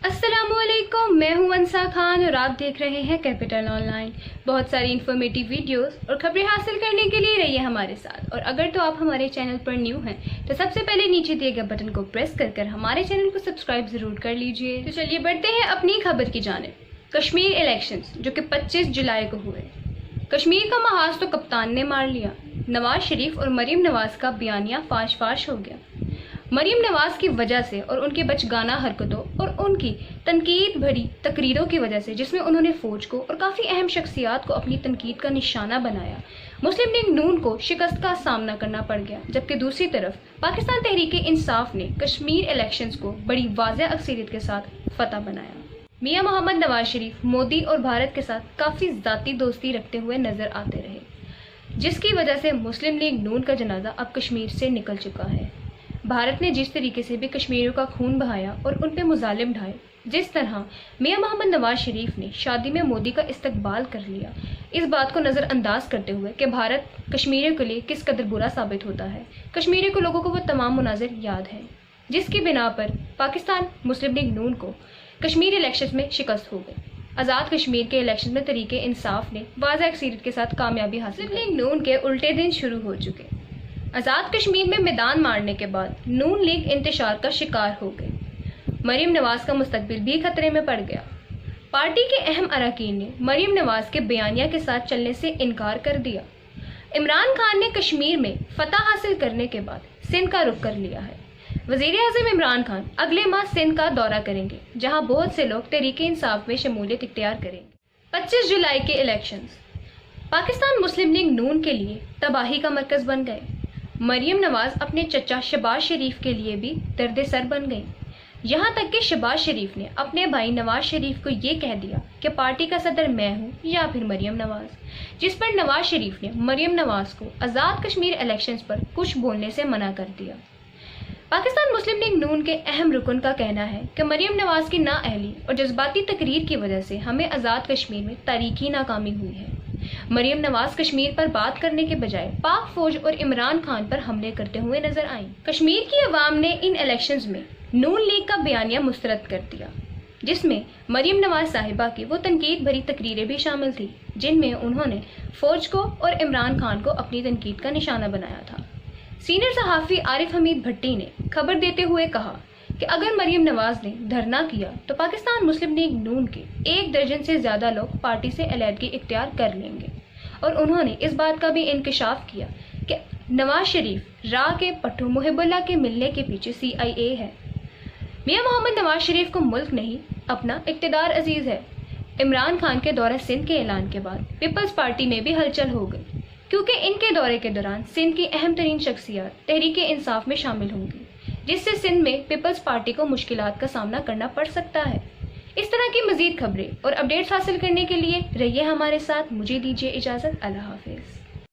अस्सलाम वालेकुम, मैं हूं अंसा खान और आप देख रहे हैं कैपिटल ऑनलाइन। बहुत सारी इन्फॉर्मेटिव वीडियोस और खबरें हासिल करने के लिए रहिए हमारे साथ। और अगर तो आप हमारे चैनल पर न्यू हैं तो सबसे पहले नीचे दिए गए बटन को प्रेस कर हमारे चैनल को सब्सक्राइब जरूर कर लीजिए। तो चलिए बढ़ते हैं अपनी खबर की जानिब। कश्मीर इलेक्शंस जो कि 25 जुलाई को हुए, कश्मीर का महाज तो कप्तान ने मार लिया। नवाज शरीफ और मरीम नवाज का बयानिया फाश फाश हो गया। मरीम नवाज की वजह से और उनके बचगाना हरकतों और उनकी तनकीद भरी तकरीरों की वजह से, जिसमें उन्होंने फौज को और काफ़ी अहम शख्सियात को अपनी तनकीद का निशाना बनाया, मुस्लिम लीग नून को शिकस्त का सामना करना पड़ गया। जबकि दूसरी तरफ पाकिस्तान तहरीक इंसाफ ने कश्मीर इलेक्शंस को बड़ी वाज़ेह अक्सरियत के साथ फतह बनाया। मियां मोहम्मद नवाज शरीफ मोदी और भारत के साथ काफ़ी ज़ाती दोस्ती रखते हुए नजर आते रहे, जिसकी वजह से मुस्लिम लीग नून का जनाजा अब कश्मीर से निकल चुका है। भारत ने जिस तरीके से भी कश्मीरियों का खून बहाया और उन पे मुजालिम ढाए, जिस तरह मियां मोहम्मद नवाज शरीफ ने शादी में मोदी का इस्तकबाल कर लिया, इस बात को नज़रअंदाज करते हुए कि भारत कश्मीरियों के लिए किस कदर बुरा साबित होता है, कश्मीरियों के लोगों को वो तमाम मुनाज़िर याद है, जिसकी बिना पर पाकिस्तान मुस्लिम लीग नून को कश्मीर इलेक्शन में शिकस्त हो गई। आज़ाद कश्मीर के इलेक्शन में तरीके इंसाफ ने वाज़ेह अक्सरियत के साथ कामयाबी हासिल। मुस्लिम लीग नून के उल्टे दिन शुरू हो चुके। आज़ाद कश्मीर में मैदान मारने के बाद नून लीग इंतशार का शिकार हो गई। मरीम नवाज का मुस्तकबिल भी खतरे में पड़ गया। पार्टी के अहम अरकान ने मरीम नवाज के बयानिया के साथ चलने से इनकार कर दिया। इमरान खान ने कश्मीर में फतह हासिल करने के बाद सिंध का रुख कर लिया है। वज़ीर-ए-आज़म इमरान खान अगले माह सिंध का दौरा करेंगे, जहां बहुत से लोग तहरीक इंसाफ में शमूलियत इख्तियार करेंगे। 25 जुलाई के इलेक्शंस पाकिस्तान मुस्लिम लीग नून के लिए तबाही का मरकज बन गए। मरीम नवाज अपने चचा शहबाज शरीफ के लिए भी दर्द सर बन गई। यहाँ तक कि शहबाज शरीफ ने अपने भाई नवाज शरीफ को ये कह दिया कि पार्टी का सदर मैं हूँ या फिर मरीम नवाज, जिस पर नवाज शरीफ ने मरीम नवाज को आज़ाद कश्मीर इलेक्शंस पर कुछ बोलने से मना कर दिया। पाकिस्तान मुस्लिम लीग नून के अहम रुकन का कहना है कि मरीम नवाज की नाअहली और जज्बाती तकरीर की वजह से हमें आज़ाद कश्मीर में तारीखी नाकामी हुई है। मरीम नवाज कश्मीर पर बात करने के बजाय पाक फौज और इमरान खान पर हमले करते हुए नजर आईं। कश्मीर की अवाम ने इन इलेक्शंस में नून लीग का बयानिया मुस्तरद कर दिया, जिसमें मरीम नवाज साहिबा की वो तनकीद भरी तकरीरें भी शामिल थी, जिनमें उन्होंने फौज को और इमरान खान को अपनी तनकीद का निशाना बनाया था। सीनियर सहाफ़ी आरिफ हमीद भट्टी ने खबर देते हुए कहा कि अगर मरीम नवाज ने धरना किया तो पाकिस्तान मुस्लिम लीग नून के 1 दर्जन से ज़्यादा लोग पार्टी से अलहदगी इख्तियार कर लेंगे। और उन्होंने इस बात का भी इंकशाफ किया कि नवाज शरीफ राह के पट्टू मुहिबुल्लाह के मिलने के पीछे CIA है। मियां मोहम्मद नवाज शरीफ को मुल्क नहीं अपना इक़्तिदार अजीज़ है। इमरान खान के दौरे सिंध के ऐलान के बाद पीपल्स पार्टी में भी हलचल हो गई, क्योंकि इनके दौरे के दौरान सिंध की अहम तरीन शख्सियत तहरीक इंसाफ में शामिल होंगी, जिससे सिंध में पीपल्स पार्टी को मुश्किलात का सामना करना पड़ सकता है। इस तरह की मज़ीद खबरें और अपडेट्स हासिल करने के लिए रहिए हमारे साथ। मुझे दीजिए इजाज़त। अल्लाह हाफ़िज़।